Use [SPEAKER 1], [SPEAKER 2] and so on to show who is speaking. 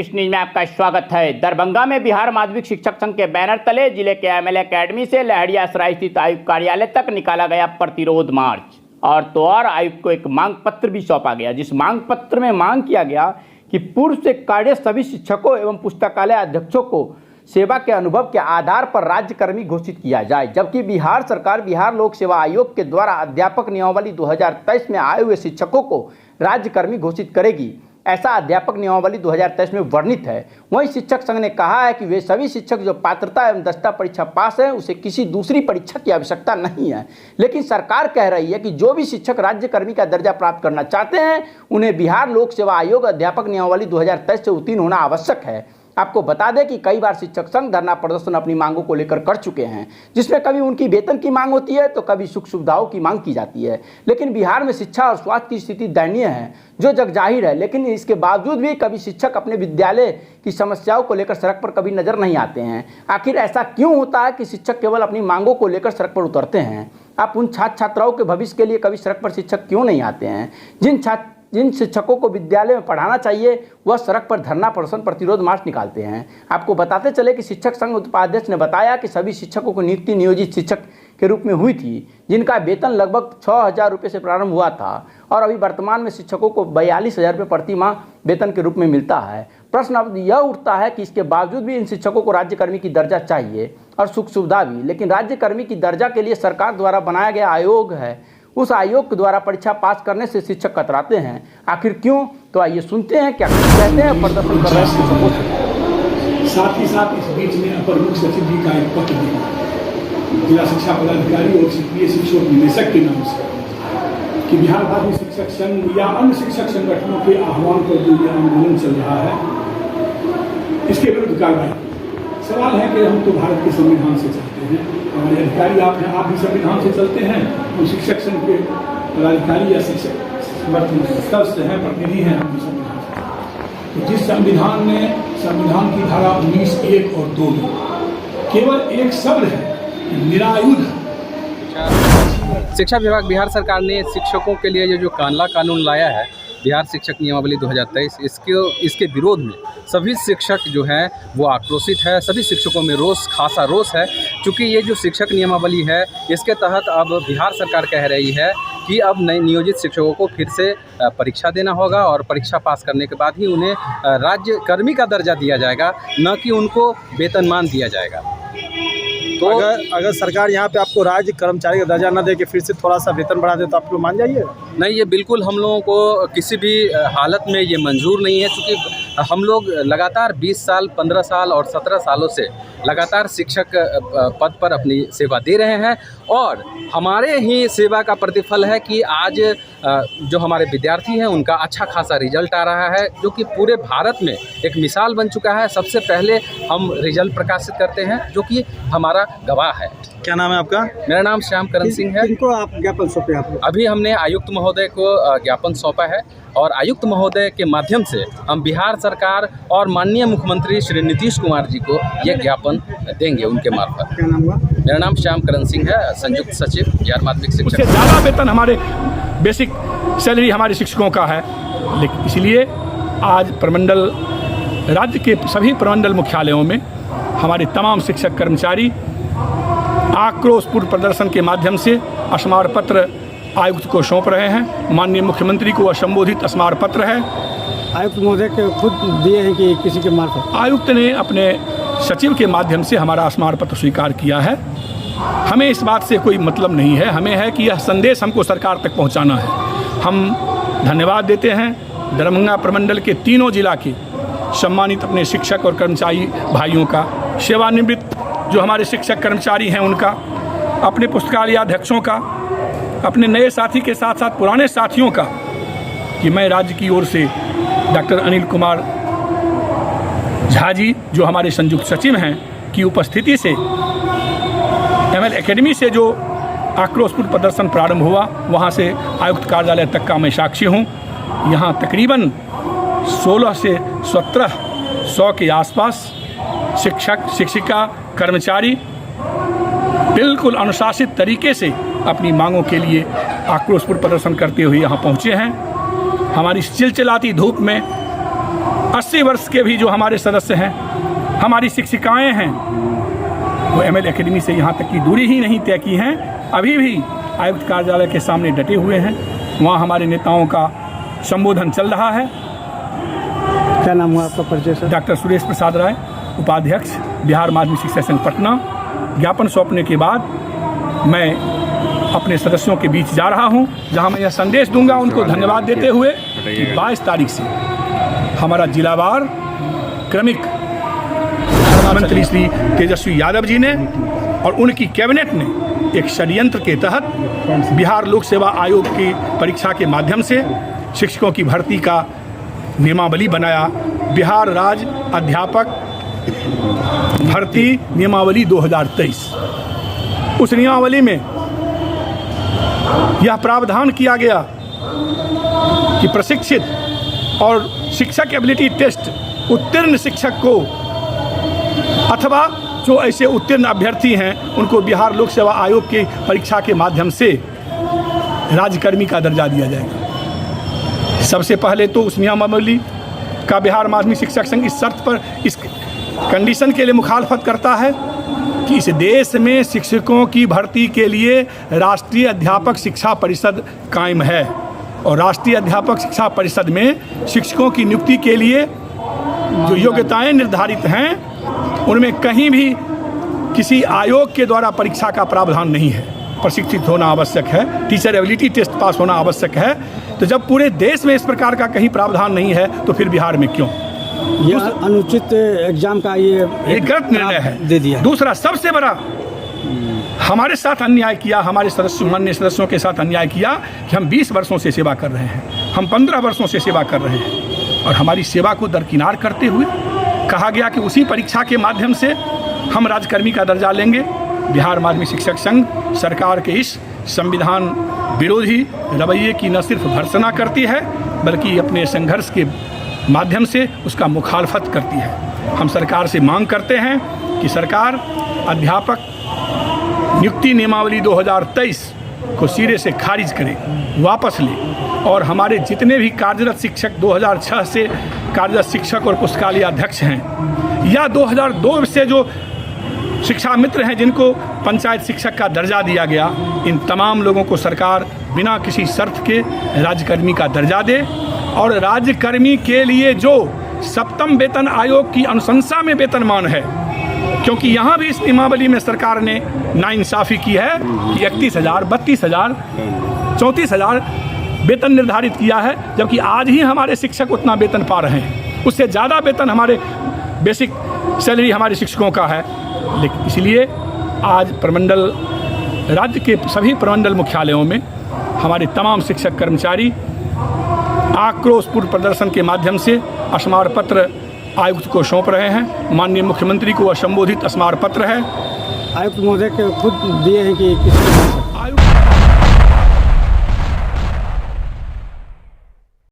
[SPEAKER 1] TV news में आपका स्वागत है। दरभंगा में बिहार माध्यमिक शिक्षक संघ के बैनर तले जिले के एमएल एकेडमी से लहरियासराय स्थित आयुक्त कार्यालय तक निकाला गया प्रतिरोध मार्च। और आयुक्त को एक मांग पत्र भी सौंपा गया, जिस मांग पत्र में मांग किया गया कि पूर्व से कार्यरत सभी शिक्षकों एवं पुस्तकालय अध्यक्षों को सेवा के अनुभव के आधार पर राज्यकर्मी घोषित किया जाए, जबकि बिहार सरकार बिहार लोक सेवा आयोग के द्वारा अध्यापक नियमावली 2023 में आए हुए शिक्षकों को राज्यकर्मी घोषित करेगी, ऐसा अध्यापक नियमावली 2023 में वर्णित है। वहीं शिक्षक संघ ने कहा है कि वे सभी शिक्षक जो पात्रता एवं दक्षता परीक्षा पास हैं उसे किसी दूसरी परीक्षा की आवश्यकता नहीं है, लेकिन सरकार कह रही है कि जो भी शिक्षक राज्यकर्मी का दर्जा प्राप्त करना चाहते हैं उन्हें बिहार लोक सेवा आयोग अध्यापक नियमावली 2023 से उत्तीर्ण होना आवश्यक है। आपको बता दें कि कई बार शिक्षक संघ धरना प्रदर्शन अपनी मांगों को लेकर कर चुके हैं, जिसमें कभी उनकी वेतन की मांग होती है तो कभी सुख सुविधाओं की मांग की जाती है। लेकिन बिहार में शिक्षा और स्वास्थ्य की स्थिति दयनीय है, जो जग जाहिर है, लेकिन इसके बावजूद भी कभी शिक्षक अपने विद्यालय की समस्याओं को लेकर सड़क पर कभी नजर नहीं आते हैं। आखिर ऐसा क्यों होता है कि शिक्षक केवल अपनी मांगों को लेकर सड़क पर उतरते हैं? आप उन छात्र छात्राओं के भविष्य के लिए कभी सड़क पर शिक्षक क्यों नहीं आते हैं? जिन शिक्षकों को विद्यालय में पढ़ाना चाहिए वह सड़क पर धरना प्रदर्शन प्रतिरोध मार्च निकालते हैं। आपको बताते चले कि शिक्षक संघ उपाध्यक्ष ने बताया कि सभी शिक्षकों को नियुक्ति नियोजित शिक्षक के रूप में हुई थी, जिनका वेतन लगभग 6,000 रुपये से प्रारंभ हुआ था और अभी वर्तमान में शिक्षकों को 42,000 रुपये प्रति माह वेतन के रूप में मिलता है। प्रश्न अब यह उठता है कि इसके बावजूद भी इन शिक्षकों को राज्यकर्मी की दर्जा चाहिए और सुख सुविधा भी, लेकिन राज्यकर्मी की दर्जा के लिए सरकार द्वारा बनाया गया आयोग है, उस आयोग के द्वारा परीक्षा पास करने से शिक्षक कतराते हैं। आखिर क्यों? तो आइए सुनते हैं क्या कहते हैं प्रदर्शन कर रहे शिक्षकों से।
[SPEAKER 2] साथ ही साथ इस बीच में अपर मुख्य सचिव जी का एक पत्र दिया जिला शिक्षा पदाधिकारी और क्षेत्रीय शिक्षक निदेशक के नाम से कि बिहार माध्यमिक शिक्षक संघ या अन्य शिक्षक संगठनों के आह्वान पर जो यह आंदोलन चल रहा है इसके विरुद्ध कार्रवाई। सवाल है कि हम तो भारत के संविधान से चलते हैं, हमारे अधिकारी आप हैं, आप भी संविधान से चलते हैं, हम शिक्षक संघ के पदाधिकारी या शिक्षक सदस्य हैं, प्रतिनिधि हैं, हम संविधान से। तो जिस संविधान ने संविधान की धारा 19, 1 और 2 में केवल एक शब्द है, निरायुध।
[SPEAKER 3] शिक्षा विभाग बिहार सरकार ने शिक्षकों के लिए जो कानला कानून लाया है, बिहार शिक्षक नियमावली 2023, इसके विरोध में सभी शिक्षक जो हैं वो आक्रोशित है। सभी शिक्षकों में खासा रोष है, क्योंकि ये जो शिक्षक नियमावली है इसके तहत अब बिहार सरकार कह रही है कि अब नए नियोजित शिक्षकों को फिर से परीक्षा देना होगा और परीक्षा पास करने के बाद ही उन्हें राज्यकर्मी का दर्जा दिया जाएगा, न कि उनको वेतनमान दिया जाएगा।
[SPEAKER 4] तो अगर सरकार यहाँ पे आपको राज्य कर्मचारी का दर्जा न दे के फिर से थोड़ा सा वेतन बढ़ा दे तो आप लोग मान जाइए?
[SPEAKER 3] नहीं, ये बिल्कुल हम लोगों को किसी भी हालत में ये मंजूर नहीं है, क्योंकि हम लोग लगातार 20 साल, 15 साल और 17 सालों से लगातार शिक्षक पद पर अपनी सेवा दे रहे हैं और हमारे ही सेवा का प्रतिफल है कि आज जो हमारे विद्यार्थी हैं उनका अच्छा खासा रिजल्ट आ रहा है, जो कि पूरे भारत में एक मिसाल बन चुका है। सबसे पहले हम रिजल्ट प्रकाशित करते हैं, जो कि हमारा गवाह है।
[SPEAKER 4] क्या नाम है आपका?
[SPEAKER 3] मेरा नाम श्याम करण सिंह है।
[SPEAKER 4] किनको आप ज्ञापन सौंपे? आप
[SPEAKER 3] अभी हमने आयुक्त महोदय को ज्ञापन सौंपा है और आयुक्त महोदय के माध्यम से हम बिहार सरकार और माननीय मुख्यमंत्री श्री नीतीश कुमार जी को ये ज्ञापन देंगे उनके मार्फत।
[SPEAKER 4] क्या नाम हुआ?
[SPEAKER 3] मेरा नाम श्याम करण सिंह है, संयुक्त सचिव बिहार माध्यमिक शिक्षा।
[SPEAKER 2] उससे ज़्यादा वेतन हमारे बेसिक सैलरी हमारे शिक्षकों का है, लेकिन इसलिए आज प्रमंडल राज्य के सभी प्रमंडल मुख्यालयों में हमारे तमाम शिक्षक कर्मचारी आक्रोशपूर्ण प्रदर्शन के माध्यम से स्मार पत्र आयुक्त को सौंप रहे हैं। माननीय मुख्यमंत्री को संबोधित स्मार पत्र है।
[SPEAKER 4] आयुक्त महोदय के खुद दिए हैं कि किसी के मार्फत?
[SPEAKER 2] आयुक्त ने अपने सचिव के माध्यम से हमारा स्मार पत्र स्वीकार किया है। हमें इस बात से कोई मतलब नहीं है, हमें है कि यह संदेश हमको सरकार तक पहुंचाना है। हम धन्यवाद देते हैं दरभंगा प्रमंडल के तीनों जिला के सम्मानित अपने शिक्षक और कर्मचारी भाइयों का, सेवानिवृत्त जो हमारे शिक्षक कर्मचारी हैं उनका, अपने पुस्तकालय अध्यक्षों का, अपने नए साथी के साथ साथ पुराने साथियों का, कि मैं राज्य की ओर से डॉक्टर अनिल कुमार झा जी जो हमारे संयुक्त सचिव हैं की उपस्थिति से एमएल एकेडमी से जो आक्रोशपूर्ण प्रदर्शन प्रारंभ हुआ वहाँ से आयुक्त कार्यालय तक का मैं साक्षी हूँ। यहाँ तकरीबन 16 से 1700 के आसपास शिक्षक, शिक्षिका, कर्मचारी बिल्कुल अनुशासित तरीके से अपनी मांगों के लिए आक्रोशपूर्ण प्रदर्शन करते हुए यहाँ पहुँचे हैं। हमारी चिलचिलाती धूप में 80 वर्ष के भी जो हमारे सदस्य हैं, हमारी शिक्षिकाएं हैं, वो ML एकेडमी से यहाँ तक की दूरी ही नहीं तय की हैं, अभी भी आयुक्त कार्यालय के सामने डटे हुए हैं। वहाँ हमारे नेताओं का संबोधन चल रहा है।
[SPEAKER 4] क्या नाम हुआ आपका परिचय सर?
[SPEAKER 2] डॉक्टर सुरेश प्रसाद राय, उपाध्यक्ष बिहार माध्यमिक शिक्षा संघ पटना। ज्ञापन सौंपने के बाद मैं अपने सदस्यों के बीच जा रहा हूं, जहां मैं यह संदेश दूंगा उनको धन्यवाद देते हुए कि 22 तारीख से हमारा जिलावार क्रमिक मंत्री श्री तेजस्वी यादव जी ने और उनकी कैबिनेट ने एक षड्यंत्र के तहत बिहार लोक सेवा आयोग की परीक्षा के माध्यम से शिक्षकों की भर्ती का नियमावली बनाया। बिहार राज्य अध्यापक भर्ती नियमावली 2023। उस नियमावली में यह प्रावधान किया गया कि प्रशिक्षित और शिक्षक एबिलिटी टेस्ट उत्तीर्ण शिक्षक को अथवा जो ऐसे उत्तीर्ण अभ्यर्थी हैं उनको बिहार लोक सेवा आयोग की परीक्षा के माध्यम से राज्यकर्मी का दर्जा दिया जाएगा। सबसे पहले तो उस नियमावली का बिहार माध्यमिक शिक्षक संघ इस शर्त पर, इस कंडीशन के लिए मुखालफत करता है कि इस देश में शिक्षकों की भर्ती के लिए राष्ट्रीय अध्यापक शिक्षा परिषद कायम है और राष्ट्रीय अध्यापक शिक्षा परिषद में शिक्षकों की नियुक्ति के लिए जो योग्यताएं निर्धारित हैं उनमें कहीं भी किसी आयोग के द्वारा परीक्षा का प्रावधान नहीं है। प्रशिक्षित होना आवश्यक है, टीचर एबिलिटी टेस्ट पास होना आवश्यक है। तो जब पूरे देश में इस प्रकार का कहीं प्रावधान नहीं है तो फिर बिहार में क्यों?
[SPEAKER 4] यह अनुचित एग्जाम का ये
[SPEAKER 2] गलत निर्णय है
[SPEAKER 4] दे दिया।
[SPEAKER 2] दूसरा सबसे बड़ा हमारे साथ अन्याय किया, हमारे माननीय सदस्यों के साथ अन्याय किया कि हम 20 वर्षों से सेवा कर रहे हैं, हम 15 वर्षों से सेवा कर रहे हैं और हमारी सेवा को दरकिनार करते हुए कहा गया कि उसी परीक्षा के माध्यम से हम राज्यकर्मी का दर्जा लेंगे। बिहार माध्यमिक शिक्षक संघ सरकार के इस संविधान विरोधी रवैये की न सिर्फ भर्त्सना करती है बल्कि अपने संघर्ष के माध्यम से उसका मुखालफत करती है। हम सरकार से मांग करते हैं कि सरकार अध्यापक नियुक्ति नियमावली 2023 को सिरे से खारिज करे, वापस ले और हमारे जितने भी कार्यरत शिक्षक 2006 से कार्यरत शिक्षक और पुस्तकालय अध्यक्ष हैं या 2002 से जो शिक्षा मित्र हैं जिनको पंचायत शिक्षक का दर्जा दिया गया, इन तमाम लोगों को सरकार बिना किसी शर्त के राज्यकर्मी का दर्जा दे और राज्यकर्मी के लिए जो सप्तम वेतन आयोग की अनुशंसा में वेतनमान है, क्योंकि यहाँ भी इस नियमावली में सरकार ने नाइंसाफ़ी की है कि 31,000, 32,000, 34,000 वेतन निर्धारित किया है, जबकि आज ही हमारे शिक्षक उतना वेतन पा रहे हैं। उससे ज़्यादा वेतन हमारे बेसिक सैलरी हमारे शिक्षकों का है। लेकिन इसलिए आज प्रमंडल राज्य के सभी प्रमंडल मुख्यालयों में हमारे तमाम शिक्षक कर्मचारी आक्रोशपूर्ण प्रदर्शन के माध्यम से स्मार पत्र आयुक्त को सौंप रहे हैं। माननीय मुख्यमंत्री को वह संबोधित स्मार पत्र है।
[SPEAKER 4] आयुक्त महोदय के खुद दिए हैं कि